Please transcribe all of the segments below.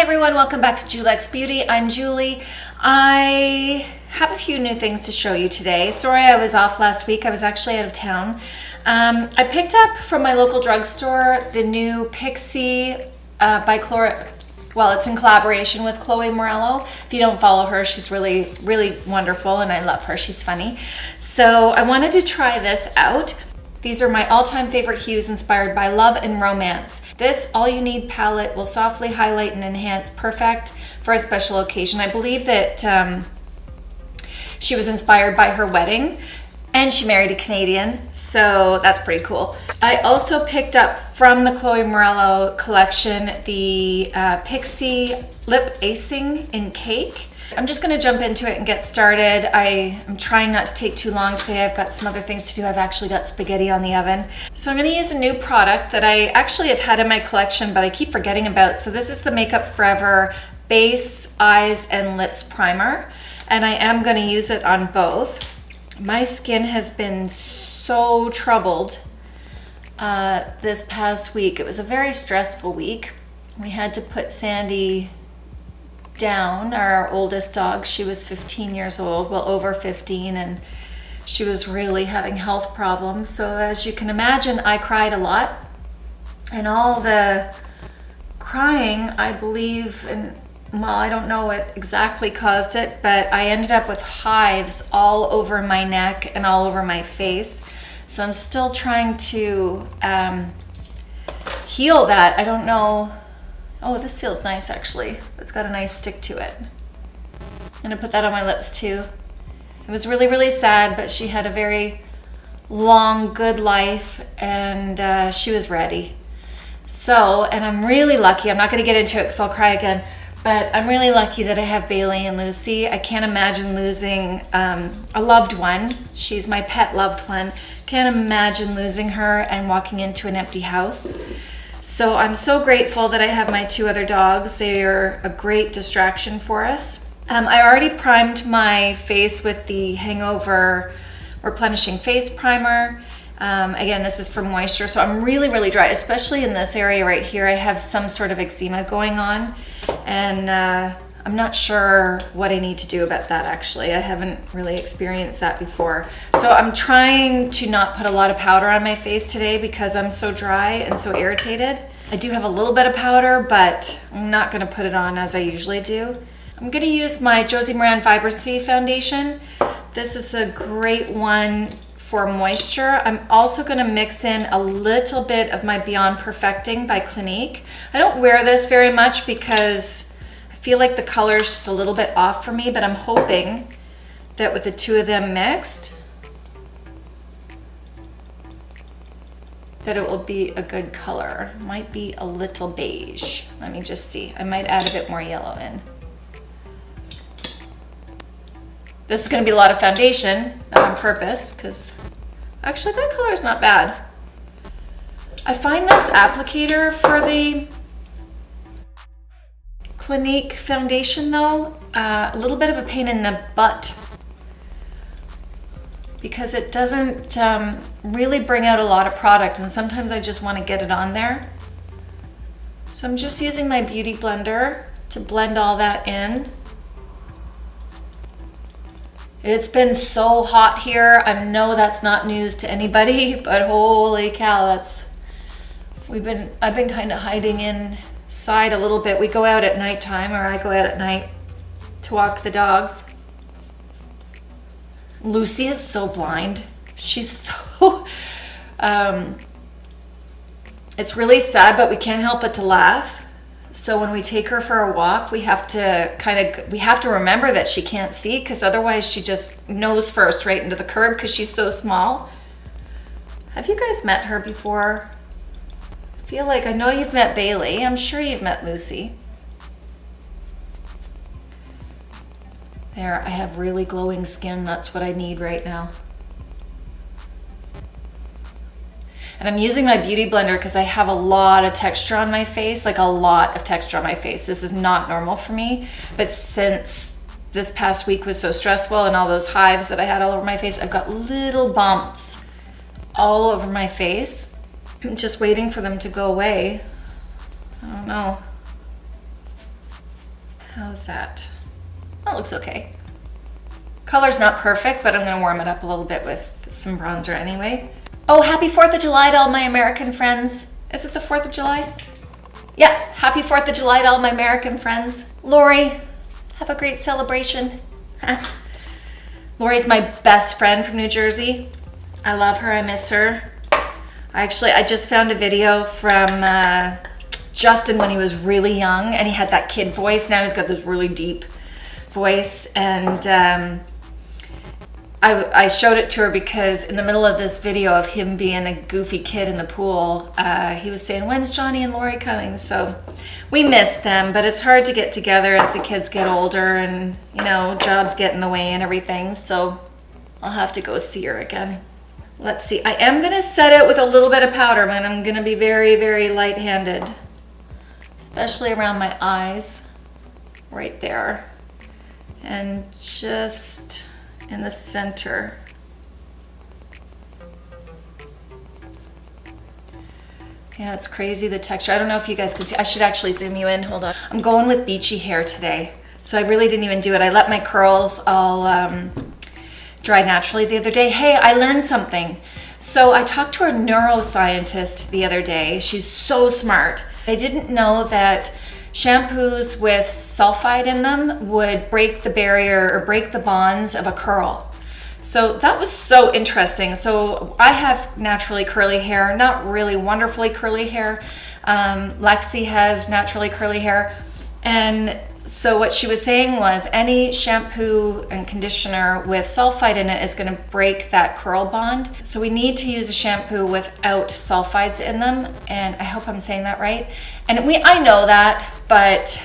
everyone, welcome back to Julex Beauty. I'm Julie. I have a few new things to show you today. Sorry I was off last week. I was actually out of town. I picked up from my local drugstore the new Pixi it's in collaboration with Chloe Morello. If you don't follow her, she's really wonderful and I love her. She's funny. So I wanted to try this out. These are my all-time favorite hues inspired by love and romance. This all-you-need palette will softly highlight and enhance, perfect for a special occasion. I believe that she was inspired by her wedding and she married a Canadian, so that's pretty cool. I also picked up from the Chloe Morello collection the Pixi Lip Icing in Cake. I'm just gonna jump into it and get started. I am trying not to take too long today. I've got some other things to do. I've actually got spaghetti on the oven. So I'm gonna use a new product that I actually have had in my collection, but I keep forgetting about. So this is the Makeup Forever Base, Eyes, and Lips Primer. And I am gonna use it on both. My skin has been so troubled this past week. It was a very stressful week. We had to put Sandy down, our oldest dog. She was 15 years old, well over 15, and she was really having health problems. So as you can imagine, I cried a lot, and all the crying, I believe, and well, I don't know what exactly caused it, but I ended up with hives all over my neck and all over my face. So I'm still trying to heal that. I don't know. Oh, this feels nice actually. It's got a nice stick to it. I'm gonna put that on my lips too. It was really sad, but she had a very long, good life, and she was ready. So, and I'm really lucky. I'm not gonna get into it because I'll cry again, but I'm really lucky that I have Bailey and Lucy. I can't imagine losing a loved one. She's my pet loved one. Can't imagine losing her and walking into an empty house. So I'm so grateful that I have my two other dogs. They are a great distraction for us. I already primed my face with the Hangover Replenishing Face Primer. Again, this is for moisture, so I'm really dry, especially in this area right here. I have some sort of eczema going on, and I'm not sure what I need to do about that actually. I haven't really experienced that before. So I'm trying to not put a lot of powder on my face today because I'm so dry and so irritated. I do have a little bit of powder, but I'm not gonna put it on as I usually do. I'm gonna use my Josie Maran Vibrancy foundation. This is a great one for moisture. I'm also gonna mix in a little bit of my Beyond Perfecting by Clinique. I don't wear this very much because I feel like the color is just a little bit off for me, but I'm hoping that with the two of them mixed, that it will be a good color. Might be a little beige. Let me just see. I might add a bit more yellow in. This is gonna be a lot of foundation, not on purpose, because actually that color is not bad. I find this applicator for the Clinique foundation though, a little bit of a pain in the butt because it doesn't really bring out a lot of product, and sometimes I just want to get it on there. So I'm just using my beauty blender to blend all that in. It's been so hot here. I know that's not news to anybody, but holy cow, I've been kind of hiding inside a little bit. We go out at nighttime, or I go out at night to walk the dogs. Lucy is so blind. She's so, it's really sad, but we can't help but to laugh. So when we take her for a walk, we have to remember that she can't see, because otherwise she just nose first right into the curb because she's so small. Have you guys met her before? I feel like I know you've met Bailey. I'm sure you've met Lucy. There, I have really glowing skin. That's what I need right now. And I'm using my beauty blender because I have a lot of texture on my face, like a lot of texture on my face. This is not normal for me, but since this past week was so stressful and all those hives that I had all over my face, I've got little bumps all over my face. I'm just waiting for them to go away. I don't know. How's that? That looks okay. Color's not perfect, but I'm gonna warm it up a little bit with some bronzer anyway. Oh, happy 4th of July to all my American friends. Is it the 4th of July? Yeah, happy 4th of July to all my American friends. Lori, have a great celebration. Lori's my best friend from New Jersey. I love her, I miss her. I just found a video from Justin when he was really young and he had that kid voice. Now he's got this really deep voice, and I showed it to her because in the middle of this video of him being a goofy kid in the pool, he was saying, when's Johnny and Lori coming? So we miss them, but it's hard to get together as the kids get older and, you know, jobs get in the way and everything. So I'll have to go see her again. Let's see. I am going to set it with a little bit of powder, but I'm going to be very, very light-handed, especially around my eyes, right there, and just in the center. Yeah, it's crazy, the texture. I don't know if you guys can see. I should actually zoom you in. Hold on. I'm going with beachy hair today, so I really didn't even do it. I let my curls all dry naturally the other day. Hey, I learned something. So I talked to a neuroscientist the other day. She's so smart. I didn't know that shampoos with sulfide in them would break the barrier or break the bonds of a curl. So that was so interesting. So I have naturally curly hair, not really wonderfully curly hair. Lexi has naturally curly hair. And so what she was saying was any shampoo and conditioner with sulfide in it is going to break that curl bond. So we need to use a shampoo without sulfides in them. And I hope I'm saying that right. And I know that, but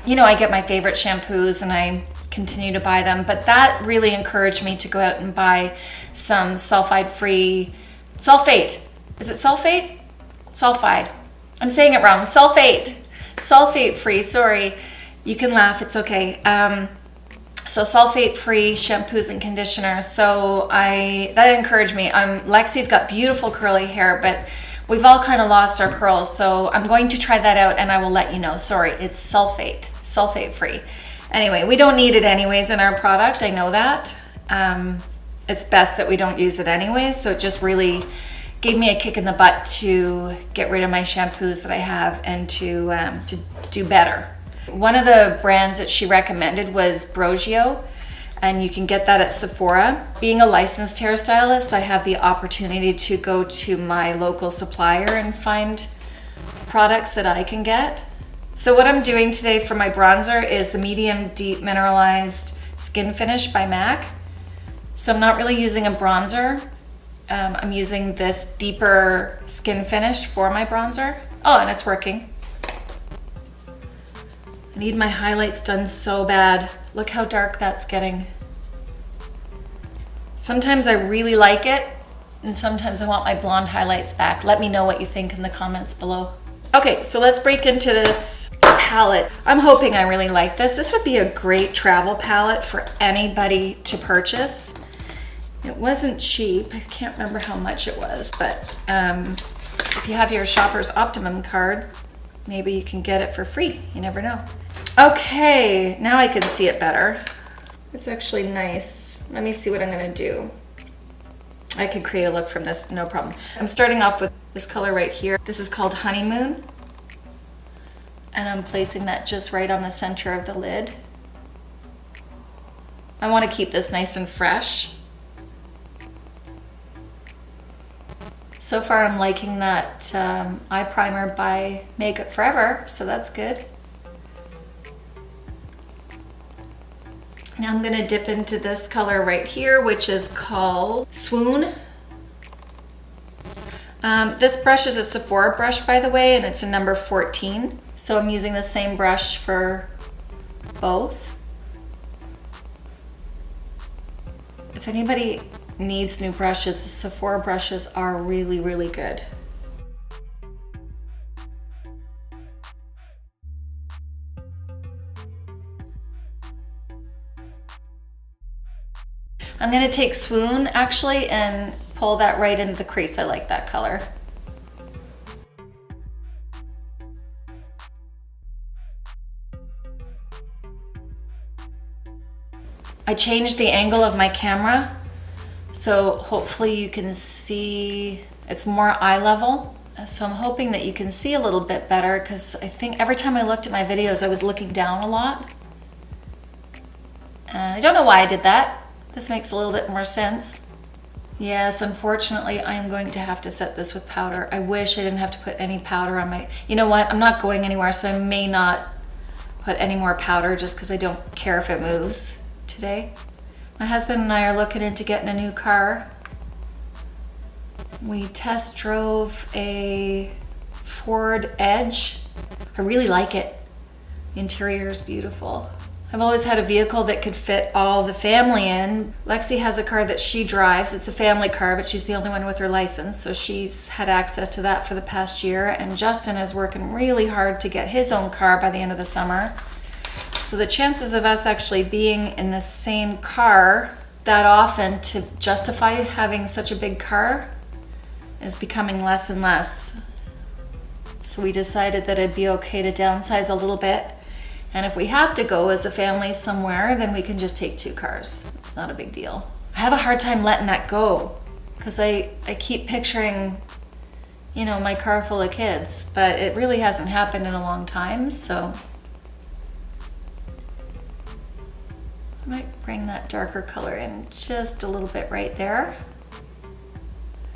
you know, I get my favorite shampoos and I continue to buy them. But that really encouraged me to go out and buy some sulfide-free, sulfate. Is it sulfate? Sulfide. I'm saying it wrong. Sulfate. Sulfate-free, sorry. You can laugh, it's okay. So sulfate-free shampoos and conditioners. So that encouraged me. Lexi's got beautiful curly hair, but we've all kind of lost our curls. So I'm going to try that out and I will let you know. Sorry, it's sulfate-free. Anyway, we don't need it anyways in our product. I know that. It's best that we don't use it anyways. So it just really gave me a kick in the butt to get rid of my shampoos that I have and to do better. One of the brands that she recommended was Brogio, and you can get that at Sephora. Being a licensed hairstylist, I have the opportunity to go to my local supplier and find products that I can get. So what I'm doing today for my bronzer is the Medium Deep Mineralized Skin Finish by MAC. So I'm not really using a bronzer. I'm using this deeper skin finish for my bronzer. Oh, and it's working. I need my highlights done so bad. Look how dark that's getting. Sometimes I really like it, and sometimes I want my blonde highlights back. Let me know what you think in the comments below. Okay, so let's break into this palette. I'm hoping I really like this. This would be a great travel palette for anybody to purchase. It wasn't cheap. I can't remember how much it was, but if you have your Shoppers Optimum card, maybe you can get it for free. You never know. Okay, now I can see it better. It's actually nice. Let me see what I'm gonna do. I could create a look from this, no problem. I'm starting off with this color right here. This is called Honeymoon. And I'm placing that just right on the center of the lid. I wanna keep this nice and fresh. So far I'm liking that eye primer by Makeup Forever, so that's good. Now I'm gonna dip into this color right here, which is called Swoon. This brush is a Sephora brush, by the way, and it's a number 14. So I'm using the same brush for both. If anybody needs new brushes, the Sephora brushes are really, really good. I'm gonna take Swoon actually and pull that right into the crease. I like that color. I changed the angle of my camera, so hopefully you can see it's more eye level. So I'm hoping that you can see a little bit better, because I think every time I looked at my videos, I was looking down a lot. And I don't know why I did that. This makes a little bit more sense. Yes, unfortunately, I am going to have to set this with powder. I wish I didn't have to put any powder on my... You know what? I'm not going anywhere, so I may not put any more powder just because I don't care if it moves today. My husband and I are looking into getting a new car. We test drove a Ford Edge. I really like it. The interior is beautiful. I've always had a vehicle that could fit all the family in. Lexi has a car that she drives. It's a family car, but she's the only one with her license, so she's had access to that for the past year. And Justin is working really hard to get his own car by the end of the summer. So the chances of us actually being in the same car that often to justify having such a big car is becoming less and less. So we decided that it'd be okay to downsize a little bit. And if we have to go as a family somewhere, then we can just take 2 cars. It's not a big deal. I have a hard time letting that go because I keep picturing, you know, my car full of kids, but it really hasn't happened in a long time, so. I might bring that darker color in just a little bit right there.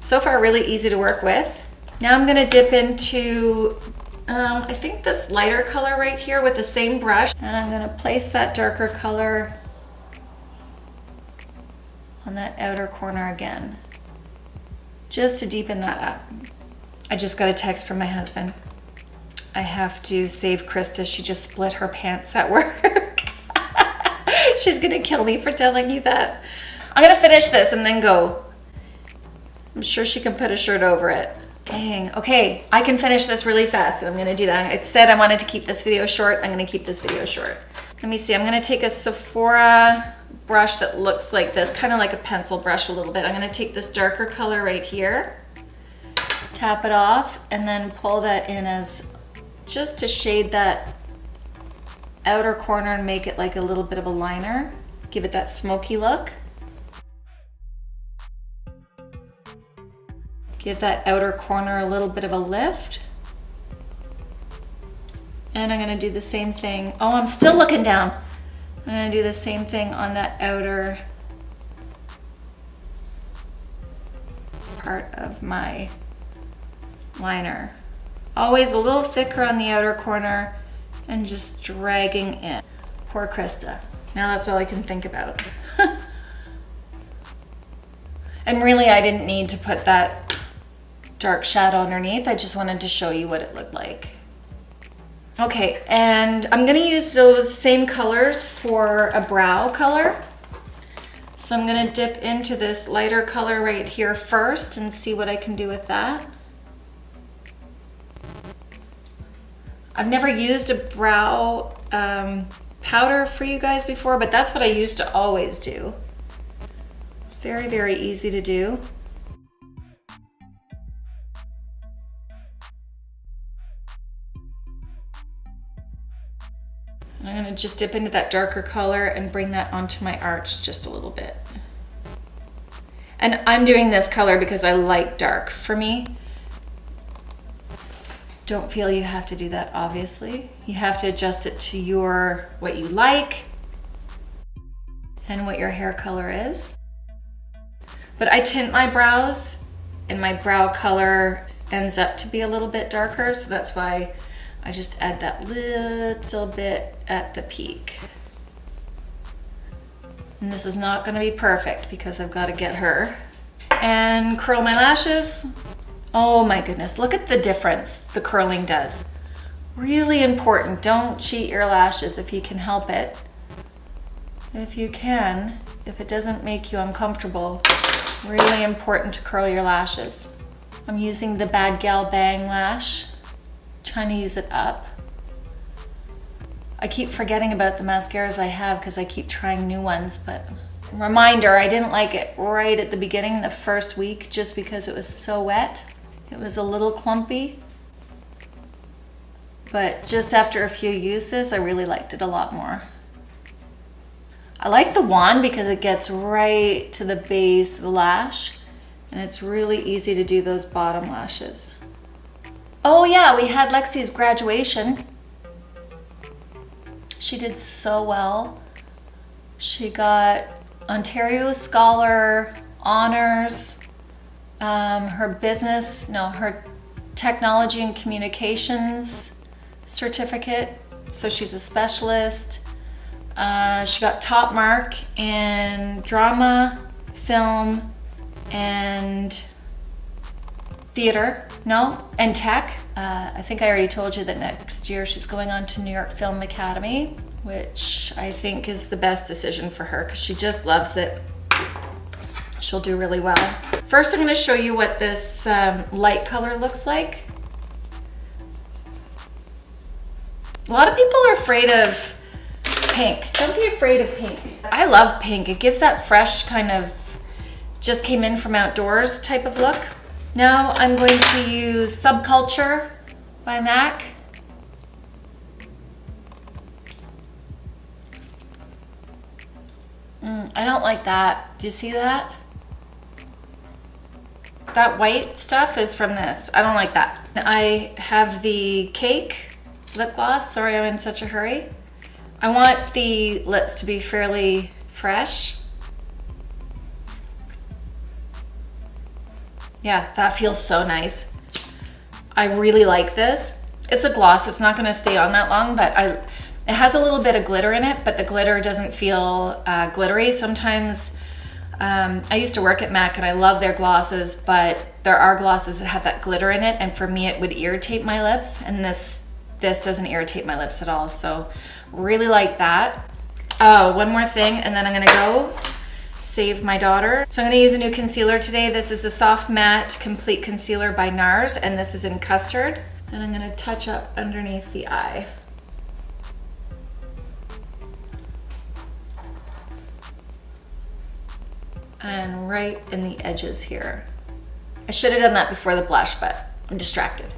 So far, really easy to work with. Now I'm gonna dip into I think this lighter color right here with the same brush, and I'm gonna place that darker color on that outer corner again, just to deepen that up. I just got a text from my husband. I have to save Krista. She just split her pants at work. She's gonna kill me for telling you that. I'm gonna finish this and then go. I'm sure she can put a shirt over it. Dang, okay, I can finish this really fast, and I'm gonna do that. I said I wanted to keep this video short. I'm gonna keep this video short. Let me see, I'm gonna take a Sephora brush that looks like this, kind of like a pencil brush a little bit. I'm gonna take this darker color right here, tap it off, and then pull that in as, just to shade that outer corner and make it like a little bit of a liner. Give it that smoky look. Give that outer corner a little bit of a lift. And I'm gonna do the same thing. Oh, I'm still looking down. I'm gonna do the same thing on that outer part of my liner. Always a little thicker on the outer corner and just dragging in. Poor Krista. Now that's all I can think about. And really, I didn't need to put that dark shadow underneath. I just wanted to show you what it looked like. Okay, and I'm gonna use those same colors for a brow color. So I'm gonna dip into this lighter color right here first and see what I can do with that. I've never used a brow powder for you guys before, but that's what I used to always do. It's very, very easy to do. And I'm gonna just dip into that darker color and bring that onto my arch just a little bit. And I'm doing this color because I like dark for me. Don't feel you have to do that, obviously. You have to adjust it to what you like and what your hair color is. But I tint my brows and my brow color ends up to be a little bit darker, so that's why I just add that little bit at the peak. And this is not gonna be perfect because I've gotta get her. And curl my lashes. Oh my goodness, look at the difference the curling does. Really important, don't cheat your lashes if you can help it. If you can, if it doesn't make you uncomfortable, really important to curl your lashes. I'm using the BADGAL Bang Lash, trying to use it up. I keep forgetting about the mascaras I have because I keep trying new ones, but reminder, I didn't like it right at the beginning, the first week, just because it was so wet. It was a little clumpy, but just after a few uses, I really liked it a lot more. I like the wand because it gets right to the base of the lash, and it's really easy to do those bottom lashes. Oh yeah, we had Lexi's graduation. She did so well. She got Ontario Scholar Honors, her Technology and Communications certificate. So she's a specialist. She got top mark in drama, film, and theater, and tech. I think I already told you that next year she's going on to New York Film Academy, which I think is the best decision for her because she just loves it. She'll do really well. First, I'm going to show you what this light color looks like. A lot of people are afraid of pink. Don't be afraid of pink. I love pink. It gives that fresh kind of just came in from outdoors type of look. Now I'm going to use Subculture by MAC. I don't like that. Do you see that? That white stuff is from this. I don't like that. I have the Cake lip gloss. Sorry, I'm in such a hurry. I want the lips to be fairly fresh. Yeah, that feels so nice. I really like this. It's a gloss. It's not going to stay on that long, but it has a little bit of glitter in it, but the glitter doesn't feel glittery. Sometimes I used to work at MAC and I love their glosses, but there are glosses that have that glitter in it, and for me it would irritate my lips, and this doesn't irritate my lips at all. So really like that. Oh, one more thing, and then I'm going to go save my daughter. So I'm going to use a new concealer today. This is the Soft Matte Complete Concealer by NARS, and this is in Custard. And I'm going to touch up underneath the eye. And right in the edges here. I should have done that before the blush, but I'm distracted.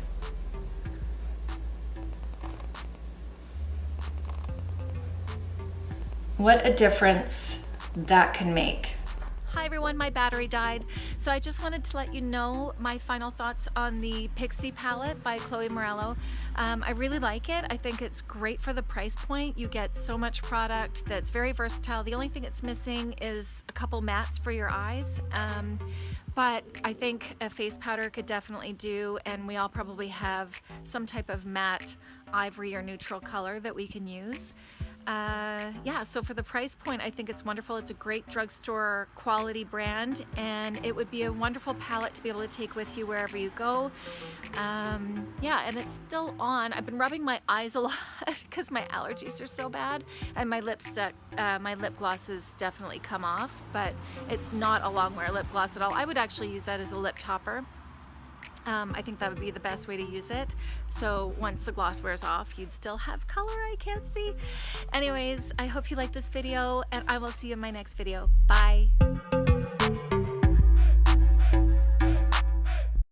What a difference that can make. Hi everyone, my battery died, so I just wanted to let you know my final thoughts on the Pixi palette by Chloe Morello. I really like it. I think it's great for the price point. You get so much product that's very versatile. The only thing it's missing is a couple mattes for your eyes, but I think a face powder could definitely do, and we all probably have some type of matte ivory or neutral color that we can use. Yeah, so for the price point, I think it's wonderful. It's a great drugstore quality brand, and it would be a wonderful palette to be able to take with you wherever you go. Yeah, and it's still on. I've been rubbing my eyes a lot because my allergies are so bad, and my lip glosses definitely come off, but it's not a long wear lip gloss at all. I would actually use that as a lip topper. I think that would be the best way to use it. So once the gloss wears off, you'd still have color I can't see. Anyways, I hope you like this video, and I will see you in my next video. Bye.